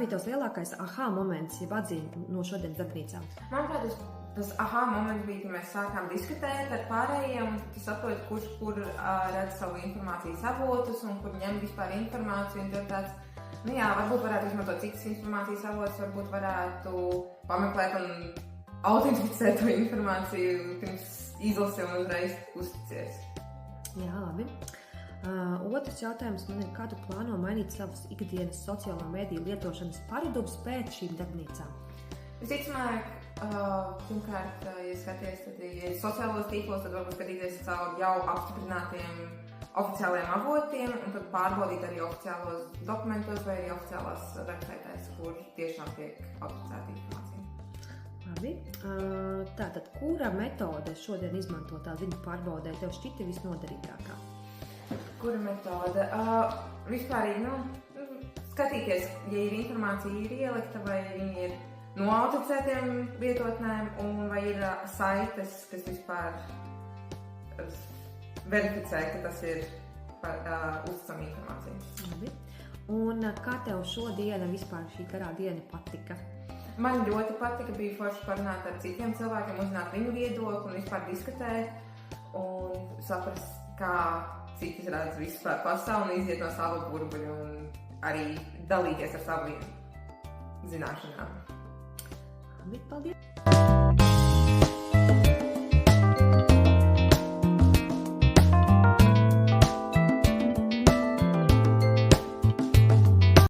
bija tavs lielākais aha moments, jeb atziņa no šodienas darbnīcām? Manuprāt, tas aha moments bija, kad mēs sākām diskutēt ar pārējiem, un tu saproti, kurš kur redz savu informācijas avotus un kur ņem vispār informāciju. Un tad tāds, varbūt varētu izmantot citas informācijas avotus, varbūt varētu pameklēt un autentificēt to informāciju, pirms izlasi un uzreiz uzticies. Jā, labi. Otrs jautājums man ir, kā tu plāno mainīt savus ikdienas sociālo mediju lietošanas paradumus pēc šīm darbnīcām? Visticamāk, pirmkārt, ja skaties, tad, ja ir sociālos tīklos, tad varbūt skatīties caur jau apstiprinātiem oficiālajiem avotiem un tad pārbaudīt arī oficiālos dokumentos vai arī oficiālās websaitēs, kur tiešām tiek apstiprināta informācija. Labi. Tātad, kura metode šodien izmantotā ziņu pārbaudē tev šķita visnoderīgākā? Kura metode? Vispārīgi, skatīties, ja ir informācija ir ielikta vai viņi ir no autorificētiem lietotnēm un vai ir saites, kas vispār verificē, ka tas ir uzticama informācija. Labi. Un kā tev šodiena vispār šī garā diena patika? Man ļoti patika, bija forši parunāt ar citiem cilvēkiem, uzzināt viņu viedokli un vispār diskutēt un saprast, kā citi redz vispār pasauli un iziet no sava burbuļa un arī dalīties ar savu zināšanām. Labi, paldies!